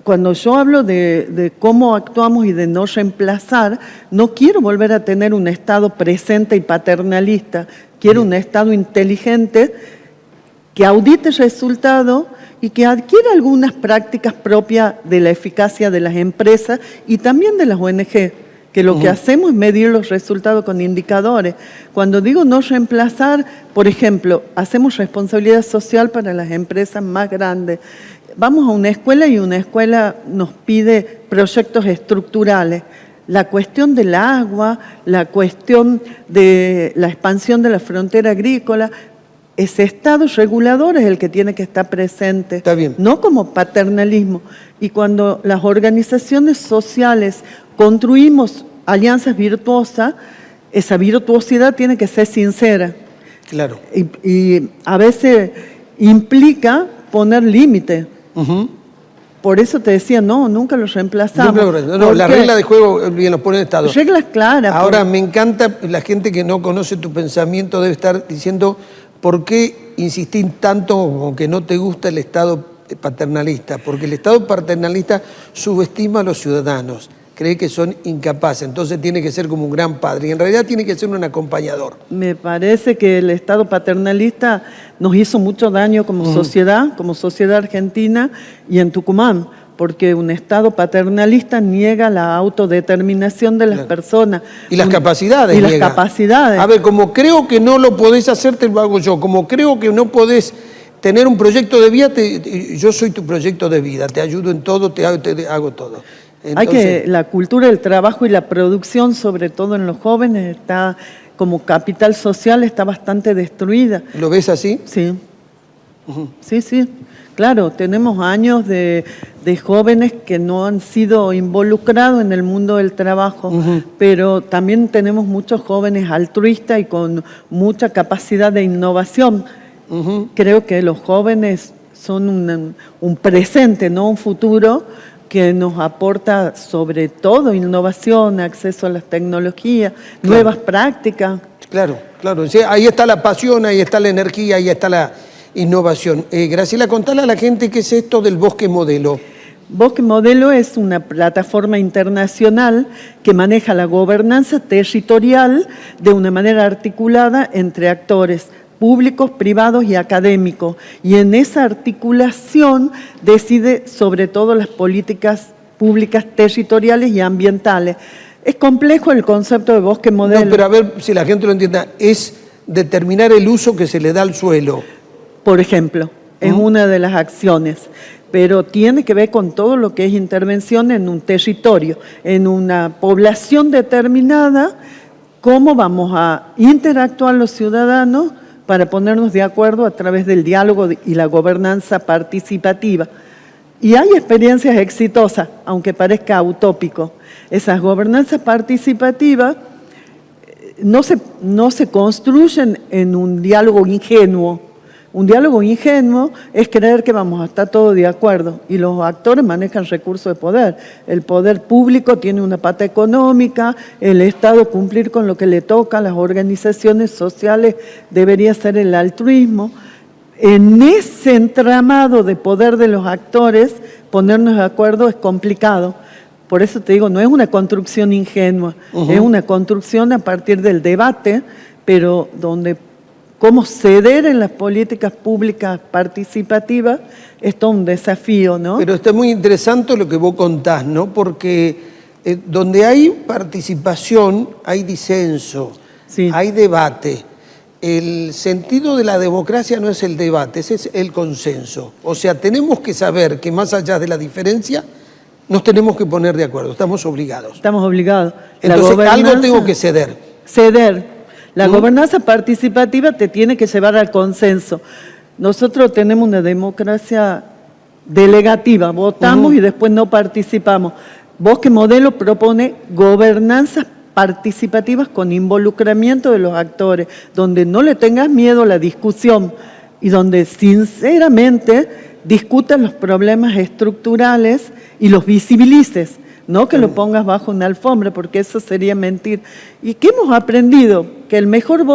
Cuando yo hablo de cómo actuamos y de no reemplazar, no quiero volver a tener un Estado presente y paternalista. Quiero un Estado inteligente que audite resultados y que adquiera algunas prácticas propias de la eficacia de las empresas y también de las ONG, que lo que hacemos es medir los resultados con indicadores. Cuando digo no reemplazar, por ejemplo, hacemos responsabilidad social para las empresas más grandes. Vamos a una escuela y una escuela nos pide proyectos estructurales. La cuestión del agua, la cuestión de la expansión de la frontera agrícola, ese Estado regulador es el que tiene que estar presente. Está bien. No como paternalismo. Y cuando las organizaciones sociales construimos alianzas virtuosas, esa virtuosidad tiene que ser sincera. Claro. Y a veces implica poner límite. Por eso te decía, no, nunca los reemplazamos. No, la regla de juego bien los pone el Estado. Reglas claras. Ahora, me encanta, la gente que no conoce tu pensamiento debe estar diciendo, ¿por qué insistís tanto con que no te gusta el Estado paternalista? Porque el Estado paternalista subestima a los ciudadanos, cree que son incapaces, entonces tiene que ser como un gran padre, y en realidad tiene que ser un acompañador. Me parece que el Estado paternalista nos hizo mucho daño como sociedad argentina y en Tucumán, porque un Estado paternalista niega la autodeterminación de las personas. Y las capacidades. Y las capacidades. A ver, como creo que no lo podés hacer, te lo hago yo. Como creo que no podés tener un proyecto de vida, yo soy tu proyecto de vida, te ayudo en todo, te hago todo. Entonces, la cultura del trabajo y la producción, sobre todo en los jóvenes, está como capital social, está bastante destruida. ¿Lo ves así? Sí. Sí. Claro, tenemos años de jóvenes que no han sido involucrados en el mundo del trabajo, pero también tenemos muchos jóvenes altruistas y con mucha capacidad de innovación. Creo que los jóvenes son un presente, no un futuro, que nos aporta sobre todo innovación, acceso a las tecnologías, nuevas prácticas. Claro, claro. Sí, ahí está la pasión, ahí está la energía, ahí está la innovación. Graciela, contale a la gente qué es esto del Bosque Modelo. Bosque Modelo es una plataforma internacional que maneja la gobernanza territorial de una manera articulada entre actores públicos, privados y académicos. Y en esa articulación decide sobre todo las políticas públicas territoriales y ambientales. Es complejo el concepto de bosque modelo. No, pero a ver si la gente lo entienda, es determinar el uso que se le da al suelo. Por ejemplo, es una de las acciones, pero tiene que ver con todo lo que es intervención en un territorio, en una población determinada, cómo vamos a interactuar los ciudadanos para ponernos de acuerdo a través del diálogo y la gobernanza participativa. Y hay experiencias exitosas, aunque parezca utópico. Esas gobernanzas participativas no se construyen en un diálogo ingenuo. Un diálogo ingenuo es creer que vamos a estar todos de acuerdo y los actores manejan recursos de poder. El poder público tiene una pata económica, el Estado cumplir con lo que le toca, las organizaciones sociales debería ser el altruismo. En ese entramado de poder de los actores, ponernos de acuerdo es complicado. Por eso te digo, no es una construcción ingenua, es una construcción a partir del debate, pero donde cómo ceder en las políticas públicas participativas es todo un desafío, ¿no? Pero está muy interesante lo que vos contás, ¿no? Porque donde hay participación hay disenso, hay debate. El sentido de la democracia no es el debate, ese es el consenso. O sea, tenemos que saber que más allá de la diferencia, nos tenemos que poner de acuerdo, estamos obligados. Estamos obligados. Entonces, algo tengo que ceder. Ceder. La gobernanza participativa te tiene que llevar al consenso. Nosotros tenemos una democracia delegativa, votamos y después no participamos. Bosque Modelo propone gobernanzas participativas con involucramiento de los actores, donde no le tengas miedo a la discusión y donde sinceramente discutas los problemas estructurales y los visibilices. No que lo pongas bajo una alfombra, porque eso sería mentir. ¿Y qué hemos aprendido? Que el mejor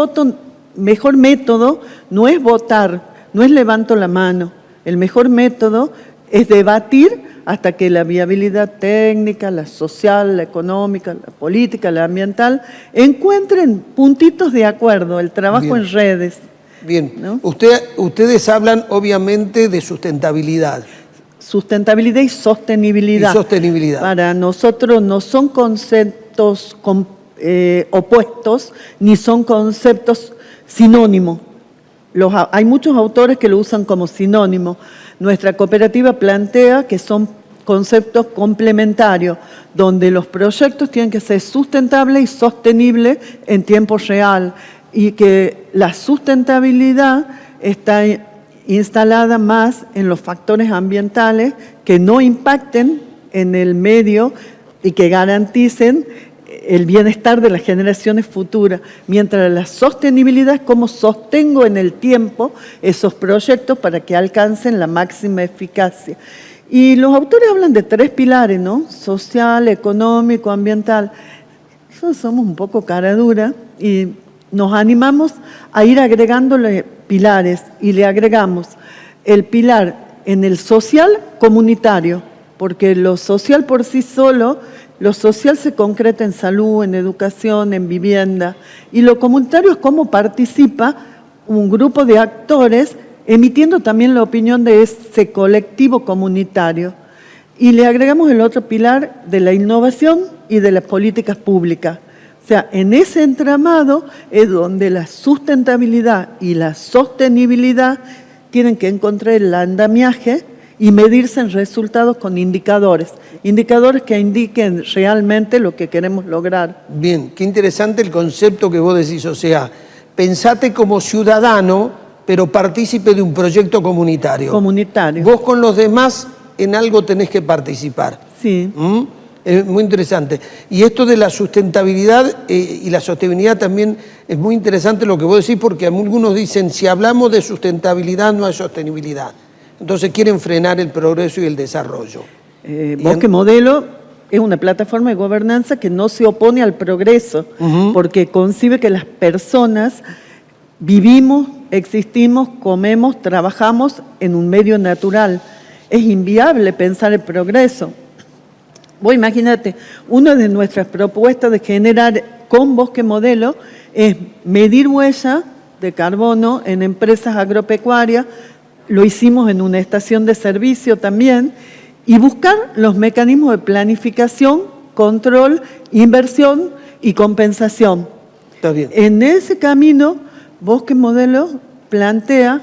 método no es votar, no es levanto la mano. El mejor método es debatir hasta que la viabilidad técnica, la social, la económica, la política, la ambiental, encuentren puntitos de acuerdo, el trabajo en redes. Bien, ¿no? Ustedes hablan obviamente de sustentabilidad. Sustentabilidad y sostenibilidad. Para nosotros no son conceptos opuestos, ni son conceptos sinónimos. Hay muchos autores que lo usan como sinónimo. Nuestra cooperativa plantea que son conceptos complementarios, donde los proyectos tienen que ser sustentables y sostenibles en tiempo real, y que la sustentabilidad está instalada más en los factores ambientales que no impacten en el medio y que garanticen el bienestar de las generaciones futuras, mientras la sostenibilidad es cómo sostengo en el tiempo esos proyectos para que alcancen la máxima eficacia. Y los autores hablan de 3 pilares, ¿no? Social, económico, ambiental. Nosotros somos un poco cara dura y nos animamos a ir agregándole pilares y le agregamos el pilar en el social comunitario, porque lo social por sí solo, lo social se concreta en salud, en educación, en vivienda, y lo comunitario es cómo participa un grupo de actores emitiendo también la opinión de ese colectivo comunitario. Y le agregamos el otro pilar de la innovación y de las políticas públicas. O sea, en ese entramado es donde la sustentabilidad y la sostenibilidad tienen que encontrar el andamiaje y medirse en resultados con indicadores que indiquen realmente lo que queremos lograr. Bien, qué interesante el concepto que vos decís, o sea, pensate como ciudadano pero partícipe de un proyecto comunitario. Comunitario. Vos con los demás en algo tenés que participar. Sí. Es muy interesante. Y esto de la sustentabilidad y la sostenibilidad también es muy interesante lo que vos decís, porque algunos dicen, si hablamos de sustentabilidad no hay sostenibilidad. Entonces quieren frenar el progreso y el desarrollo. Bosque Modelo es una plataforma de gobernanza que no se opone al progreso, porque concibe que las personas vivimos, existimos, comemos, trabajamos en un medio natural. Es inviable pensar el progreso. Vos imagínate, una de nuestras propuestas de generar con Bosque Modelo es medir huella de carbono en empresas agropecuarias, lo hicimos en una estación de servicio también, y buscar los mecanismos de planificación, control, inversión y compensación. Está bien. En ese camino, Bosque Modelo plantea,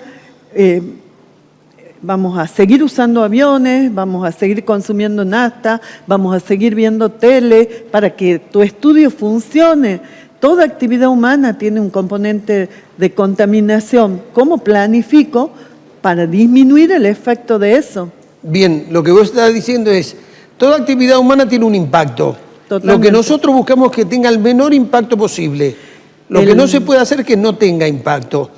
vamos a seguir usando aviones, vamos a seguir consumiendo nafta, vamos a seguir viendo tele para que tu estudio funcione. Toda actividad humana tiene un componente de contaminación. ¿Cómo planifico para disminuir el efecto de eso? Bien, lo que vos estás diciendo es, toda actividad humana tiene un impacto. Totalmente. Lo que nosotros buscamos es que tenga el menor impacto posible. Lo que no se puede hacer es que no tenga impacto.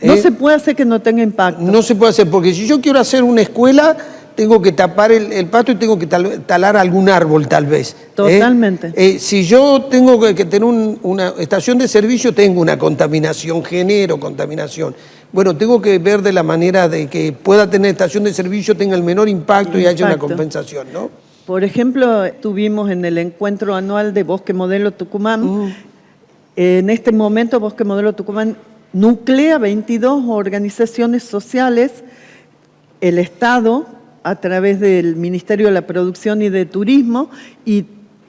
No se puede hacer que no tenga impacto. No se puede hacer, porque si yo quiero hacer una escuela, tengo que tapar el pasto y tengo que talar algún árbol, tal vez. Totalmente. Si yo tengo que tener una estación de servicio, tengo una contaminación, genero contaminación. Bueno, tengo que ver de la manera de que pueda tener estación de servicio, tenga el menor impacto y haya una compensación, ¿no? Por ejemplo, estuvimos en el encuentro anual de Bosque Modelo Tucumán. En este momento, Bosque Modelo Tucumán nuclea 22 organizaciones sociales, el Estado, a través del Ministerio de la Producción y de Turismo, y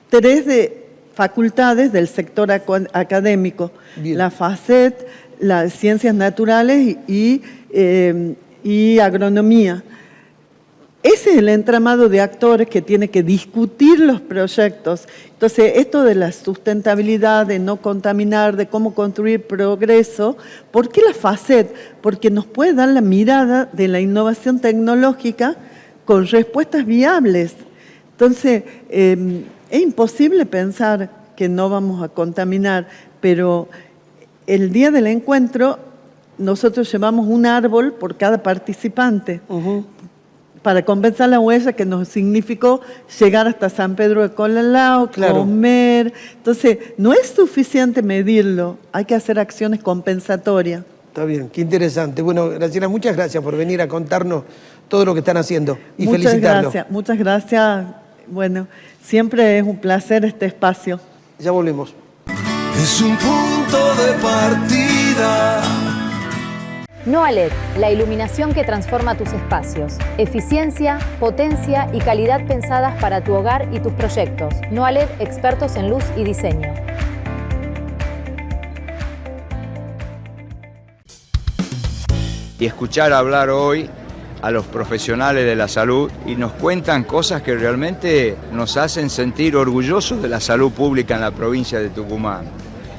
3 de facultades del sector académico, la FACET, las Ciencias Naturales y Agronomía. Ese es el entramado de actores que tiene que discutir los proyectos. Entonces, esto de la sustentabilidad, de no contaminar, de cómo construir progreso, ¿por qué la FACET? Porque nos puede dar la mirada de la innovación tecnológica con respuestas viables. Entonces, es imposible pensar que no vamos a contaminar, pero el día del encuentro nosotros llevamos un árbol por cada participante. Para compensar la huella que nos significó llegar hasta San Pedro de Colalao, comer. Entonces, no es suficiente medirlo, hay que hacer acciones compensatorias. Está bien, qué interesante. Bueno, Graciela, muchas gracias por venir a contarnos todo lo que están haciendo y felicitarlo. Muchas gracias. Bueno, siempre es un placer este espacio. Ya volvemos. Es un punto de partida. NOALED, la iluminación que transforma tus espacios. Eficiencia, potencia y calidad pensadas para tu hogar y tus proyectos. NOALED, expertos en luz y diseño. Y escuchar hablar hoy a los profesionales de la salud y nos cuentan cosas que realmente nos hacen sentir orgullosos de la salud pública en la provincia de Tucumán.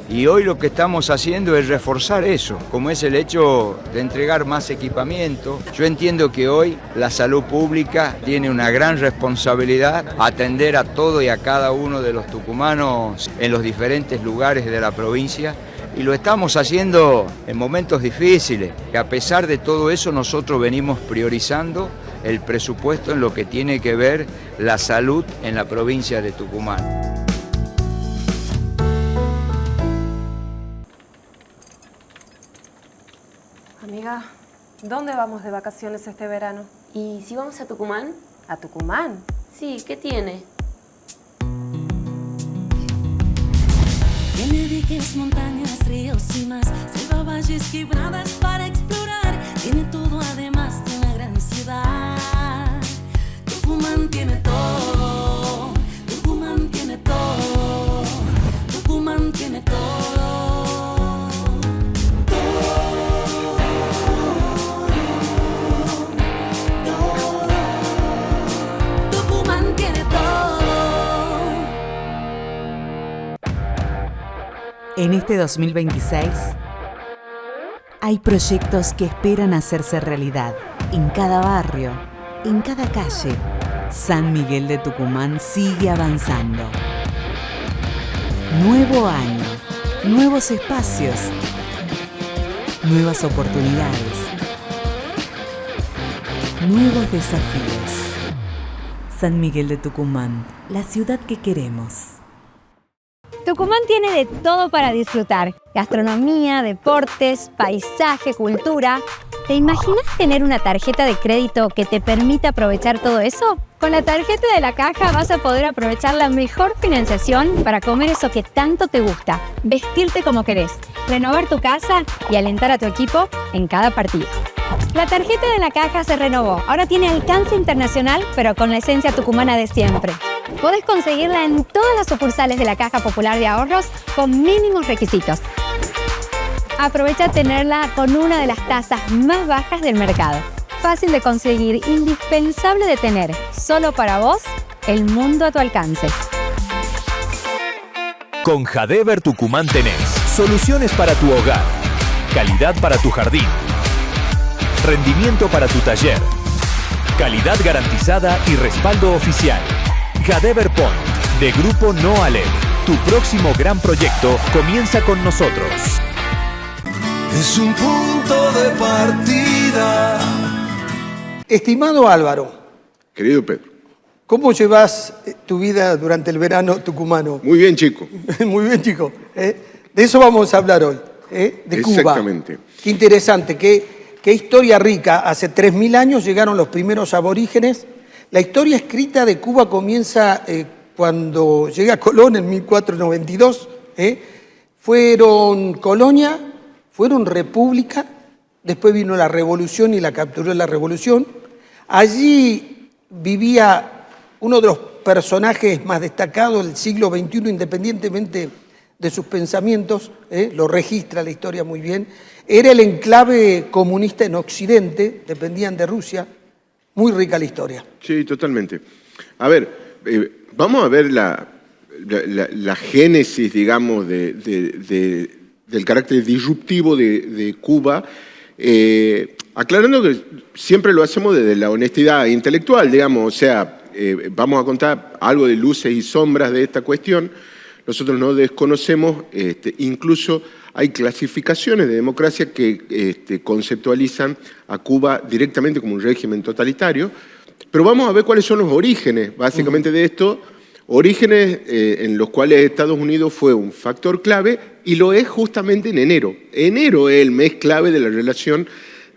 Y hoy lo que estamos haciendo es reforzar eso, como es el hecho de entregar más equipamiento. Yo entiendo que hoy la salud pública tiene una gran responsabilidad, atender a todo y a cada uno de los tucumanos en los diferentes lugares de la provincia. Y lo estamos haciendo en momentos difíciles, que a pesar de todo eso nosotros venimos priorizando el presupuesto en lo que tiene que ver la salud en la provincia de Tucumán. Amiga, ¿dónde vamos de vacaciones este verano? ¿Y si vamos a Tucumán? ¿A Tucumán? Sí, ¿qué tiene? Tiene diques, montañas, ríos y más, selva, valles, quebradas para explorar. Tiene todo además de una gran ciudad. Tucumán tiene todo, Tucumán tiene todo, Tucumán tiene todo. Tucumán tiene todo. En este 2026, Hay proyectos que esperan hacerse realidad. En cada barrio, en cada calle, San Miguel de Tucumán sigue avanzando. Nuevo año, nuevos espacios, nuevas oportunidades, nuevos desafíos. San Miguel de Tucumán, la ciudad que queremos. Tucumán tiene de todo para disfrutar. Gastronomía, deportes, paisaje, cultura. ¿Te imaginas tener una tarjeta de crédito que te permita aprovechar todo eso? Con la tarjeta de la Caja vas a poder aprovechar la mejor financiación para comer eso que tanto te gusta, vestirte como querés, renovar tu casa y alentar a tu equipo en cada partido. La tarjeta de la Caja se renovó. Ahora tiene alcance internacional, pero con la esencia tucumana de siempre. Podés conseguirla en todas las sucursales de la Caja Popular de Ahorros con mínimos requisitos. Aprovecha tenerla con una de las tasas más bajas del mercado. Fácil de conseguir, indispensable de tener. Solo para vos, el mundo a tu alcance. Con Jadever Tucumán tenés soluciones para tu hogar, calidad para tu jardín, rendimiento para tu taller, calidad garantizada y respaldo oficial. Jadever Point, de Grupo No Aled. Tu próximo gran proyecto comienza con nosotros. Es un punto de partida. Estimado Álvaro. Querido Pedro. ¿Cómo llevas tu vida durante el verano tucumano? Muy bien, chico. Muy bien, chico. De eso vamos a hablar hoy, de Cuba. Exactamente. Qué interesante, qué historia rica. Hace 3.000 años llegaron los primeros aborígenes. La historia escrita de Cuba comienza cuando llega Colón en 1492. Fueron colonia, fueron república, después vino la revolución y la capturó la revolución. Allí vivía uno de los personajes más destacados del siglo XXI, independientemente de sus pensamientos, lo registra la historia muy bien. Era el enclave comunista en Occidente, dependían de Rusia. Muy rica la historia. Sí, totalmente. A ver, vamos a ver la génesis, digamos, del carácter disruptivo de Cuba, aclarando que siempre lo hacemos desde la honestidad intelectual, digamos, o sea, vamos a contar algo de luces y sombras de esta cuestión. Nosotros no desconocemos, incluso hay clasificaciones de democracia que conceptualizan a Cuba directamente como un régimen totalitario, pero vamos a ver cuáles son los orígenes, básicamente, de esto, orígenes en los cuales Estados Unidos fue un factor clave y lo es justamente en enero. Enero es el mes clave de la relación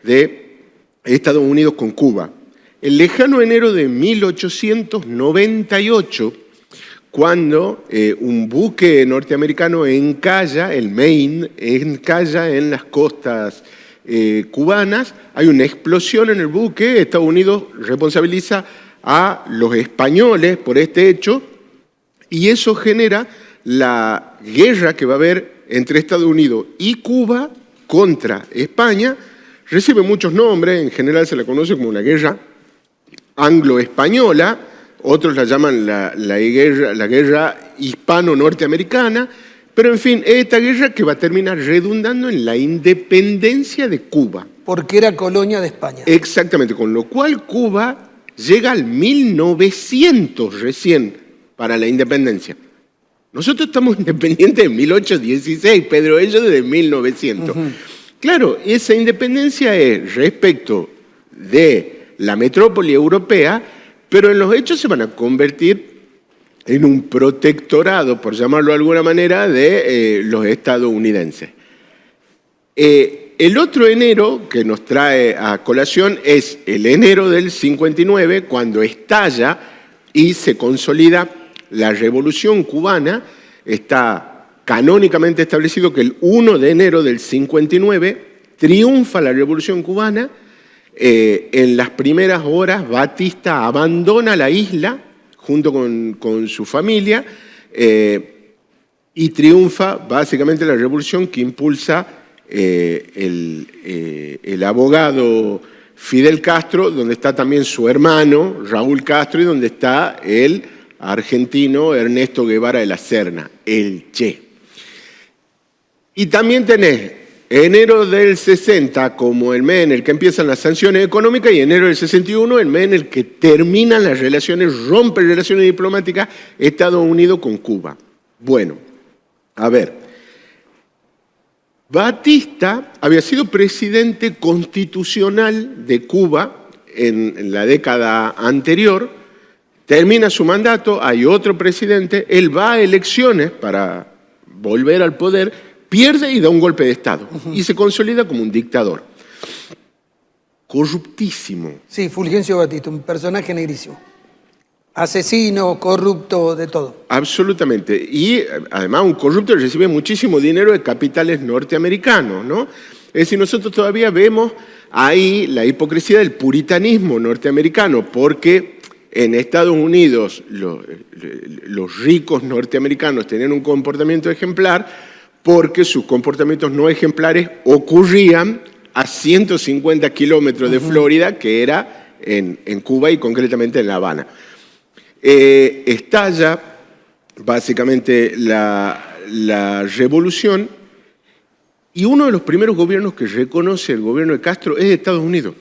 de Estados Unidos con Cuba. El lejano enero de 1898, cuando un buque norteamericano encalla, el Maine, encalla en las costas cubanas, hay una explosión en el buque, Estados Unidos responsabiliza a los españoles por este hecho y eso genera la guerra que va a haber entre Estados Unidos y Cuba contra España. Recibe muchos nombres, en general se la conoce como una guerra anglo-española, otros la llaman la guerra hispano-norteamericana, pero en fin, esta guerra que va a terminar redundando en la independencia de Cuba. Porque era colonia de España. Exactamente, con lo cual Cuba llega al 1900 recién para la independencia. Nosotros estamos independientes en 1816, Pedro, ellos desde 1900. Claro, esa independencia es respecto de la metrópoli europea, pero en los hechos se van a convertir en un protectorado, por llamarlo de alguna manera, de los estadounidenses. El otro enero que nos trae a colación es el enero del 59, cuando estalla y se consolida la Revolución Cubana. Está canónicamente establecido que el 1 de enero del 59 triunfa la Revolución Cubana. En las primeras horas, Batista abandona la isla junto con su familia y triunfa básicamente la revolución que impulsa el abogado Fidel Castro, donde está también su hermano Raúl Castro y donde está el argentino Ernesto Guevara de la Serna, el Che. Y también tenés Enero del 60 como el mes en el que empiezan las sanciones económicas y enero del 61 el mes en el que terminan las relaciones, rompen relaciones diplomáticas Estados Unidos con Cuba. Bueno, a ver, Batista había sido presidente constitucional de Cuba en la década anterior, termina su mandato, hay otro presidente, él va a elecciones para volver al poder, pierde y da un golpe de Estado y se consolida como un dictador. Corruptísimo. Sí, Fulgencio Batista, un personaje negrísimo. Asesino, corrupto, de todo. Absolutamente. Y además un corrupto recibe muchísimo dinero de capitales norteamericanos, ¿no? Es decir, nosotros todavía vemos ahí la hipocresía del puritanismo norteamericano, porque en Estados Unidos los ricos norteamericanos tenían un comportamiento ejemplar porque sus comportamientos no ejemplares ocurrían a 150 kilómetros de Florida, que era en Cuba y concretamente en La Habana. Estalla básicamente la revolución y uno de los primeros gobiernos que reconoce el gobierno de Castro es de Estados Unidos.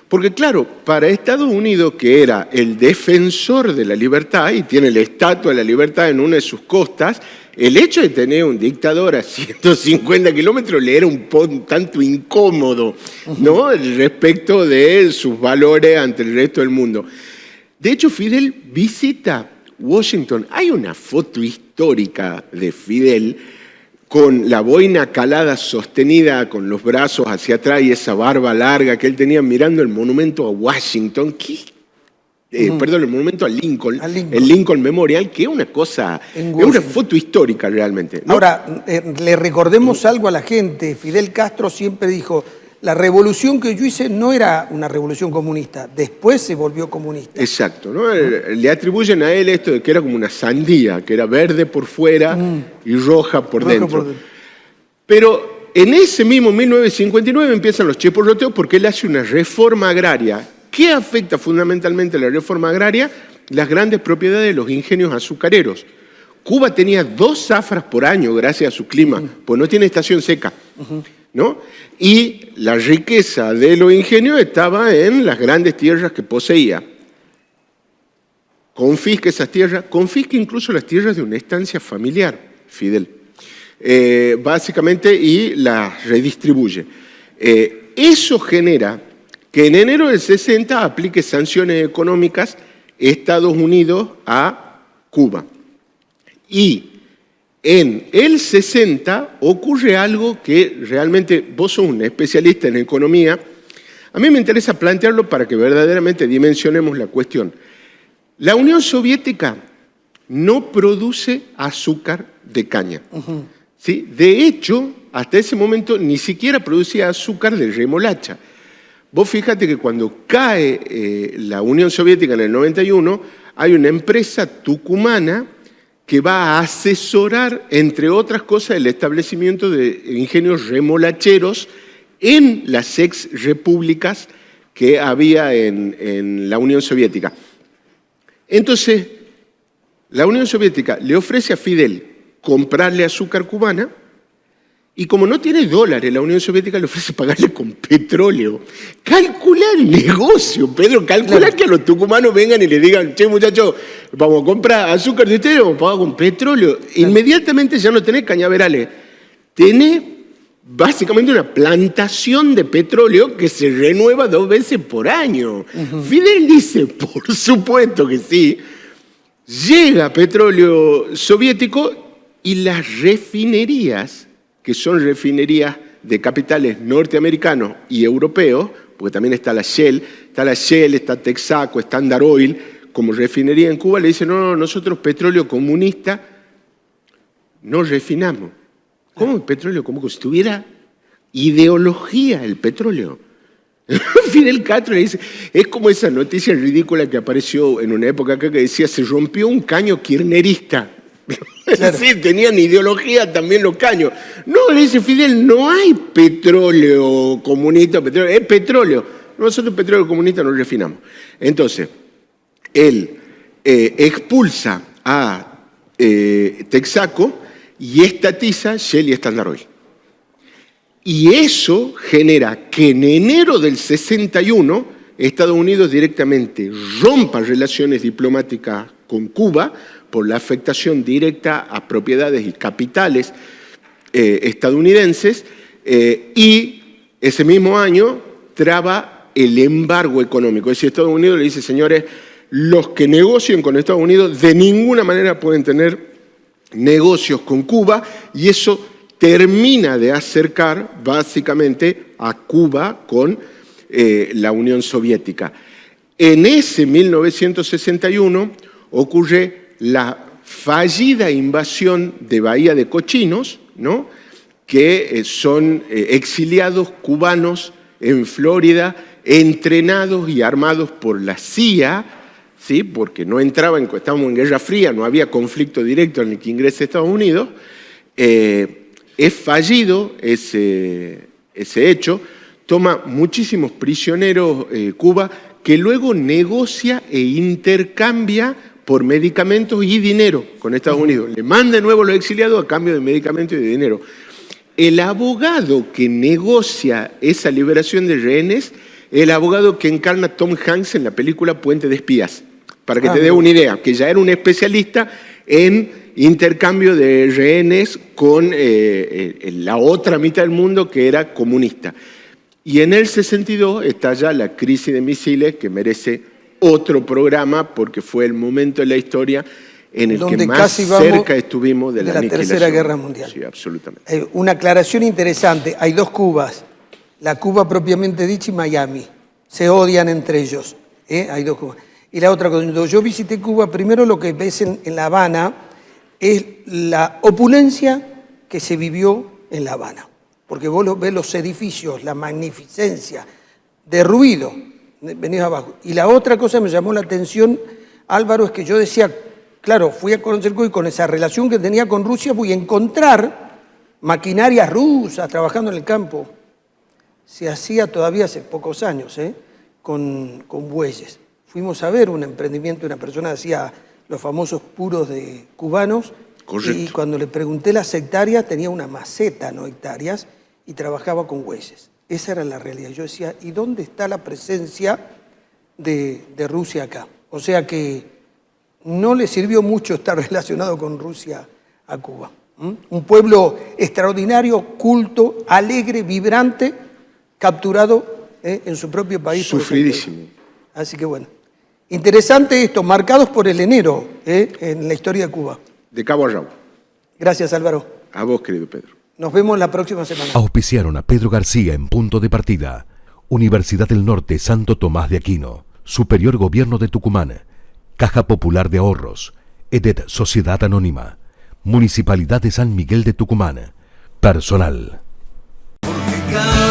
Porque claro, para Estados Unidos, que era el defensor de la libertad y tiene la estatua de la libertad en una de sus costas, el hecho de tener un dictador a 150 kilómetros le era un tanto incómodo, ¿no? Respecto de sus valores ante el resto del mundo. De hecho, Fidel visita Washington. Hay una foto histórica de Fidel con la boina calada sostenida con los brazos hacia atrás y esa barba larga que él tenía mirando el monumento a Washington, perdón, el monumento a Lincoln, el Lincoln Memorial, que es una cosa, es una foto histórica realmente, ¿no? Ahora, le recordemos algo a la gente. Fidel Castro siempre dijo, la revolución que yo hice no era una revolución comunista, después se volvió comunista. Exacto, ¿no? Le atribuyen a él esto de que era como una sandía, que era verde por fuera y roja por dentro. Pero en ese mismo 1959 empiezan los chisporroteos porque él hace una reforma agraria. ¿Qué afecta fundamentalmente la reforma agraria? Las grandes propiedades de los ingenios azucareros. Cuba tenía 2 zafras por año gracias a su clima, pues no tiene estación seca, ¿no? Y la riqueza de los ingenios estaba en las grandes tierras que poseía. Confisca esas tierras, confisca incluso las tierras de una estancia familiar, Fidel, básicamente, y las redistribuye. Eso genera que en enero del 60 aplique sanciones económicas Estados Unidos a Cuba. Y en el 60 ocurre algo que realmente vos sos un especialista en economía. A mí me interesa plantearlo para que verdaderamente dimensionemos la cuestión. La Unión Soviética no produce azúcar de caña. ¿Sí? De hecho, hasta ese momento ni siquiera producía azúcar de remolacha. Vos fíjate que cuando cae la Unión Soviética en el 91, hay una empresa tucumana que va a asesorar, entre otras cosas, el establecimiento de ingenios remolacheros en las ex repúblicas que había en la Unión Soviética. Entonces, la Unión Soviética le ofrece a Fidel comprarle azúcar cubana y como no tiene dólares, la Unión Soviética le ofrece pagarle con petróleo. Calcula el negocio, Pedro, calcula que a los tucumanos vengan y le digan, che muchachos, vamos a comprar azúcar de ustedes, vamos a pagar con petróleo. Inmediatamente ya no tenés cañaverales, tenés básicamente una plantación de petróleo que se renueva 2 veces por año. Fidel dice, por supuesto que sí. Llega petróleo soviético y las refinerías, que son refinerías de capitales norteamericanos y europeos, porque también está la Shell, está Texaco, Standard Oil, como refinería en Cuba, le dicen, no, nosotros petróleo comunista no refinamos. ¿Cómo el petróleo? Como que si tuviera ideología el petróleo. Fidel Castro le dice, es como esa noticia ridícula que apareció en una época acá que decía, se rompió un caño kirchnerista. Es decir, tenían ideología también los caños. No, le dice Fidel, no hay petróleo comunista, es petróleo. Nosotros petróleo comunista no refinamos. Entonces, él expulsa a Texaco y estatiza Shell y Standard Oil. Y eso genera que en enero del 61 Estados Unidos directamente rompa relaciones diplomáticas con Cuba por la afectación directa a propiedades y capitales estadounidenses, y ese mismo año traba el embargo económico. Es decir, Estados Unidos le dice, señores, los que negocien con Estados Unidos de ninguna manera pueden tener negocios con Cuba, y eso termina de acercar básicamente a Cuba con la Unión Soviética. En ese 1961 ocurre la fallida invasión de Bahía de Cochinos, ¿no?, que son exiliados cubanos en Florida, entrenados y armados por la CIA, ¿sí?, porque no entraban, estábamos en Guerra Fría, no había conflicto directo en el que ingrese Estados Unidos. Es fallido ese hecho, toma muchísimos prisioneros Cuba, que luego negocia e intercambia por medicamentos y dinero con Estados Unidos. Le manda de nuevo a los exiliados a cambio de medicamentos y de dinero. El abogado que negocia esa liberación de rehenes es el abogado que encarna Tom Hanks en la película Puente de Espías, para que te dé una idea, que ya era un especialista en intercambio de rehenes con la otra mitad del mundo que era comunista. Y en el 62 estalla la crisis de misiles, que merece otro programa porque fue el momento de la historia en el que más cerca estuvimos de la Tercera Guerra Mundial. Sí, absolutamente. Una aclaración interesante, hay dos Cubas, la Cuba propiamente dicha y Miami, se odian entre ellos, hay dos Cubas. Y la otra, cuando yo visité Cuba, primero lo que ves en La Habana es la opulencia que se vivió en La Habana, porque vos ves los edificios, la magnificencia, derruido, venís abajo. Y la otra cosa que me llamó la atención, Álvaro, es que yo decía, claro, fui a conocer Cuba y con esa relación que tenía con Rusia voy a encontrar maquinarias rusas trabajando en el campo. Se hacía todavía hace pocos años, con bueyes. Fuimos a ver un emprendimiento, una persona hacía los famosos puros de cubanos. Correcto. Y cuando le pregunté las hectáreas, tenía una maceta, no hectáreas, y trabajaba con bueyes. Esa era la realidad. Yo decía, ¿y dónde está la presencia de Rusia acá? O sea que no le sirvió mucho estar relacionado con Rusia a Cuba. Un pueblo extraordinario, culto, alegre, vibrante, capturado en su propio país. Sufridísimo. Así que bueno. Interesante esto, marcados por el enero en la historia de Cuba. De cabo a rabo. Gracias, Álvaro. A vos, querido Pedro. Nos vemos la próxima semana. Auspiciaron a Pedro García en Punto de Partida. Universidad del Norte Santo Tomás de Aquino. Superior Gobierno de Tucumán. Caja Popular de Ahorros. EDET Sociedad Anónima. Municipalidad de San Miguel de Tucumán. Personal. Porque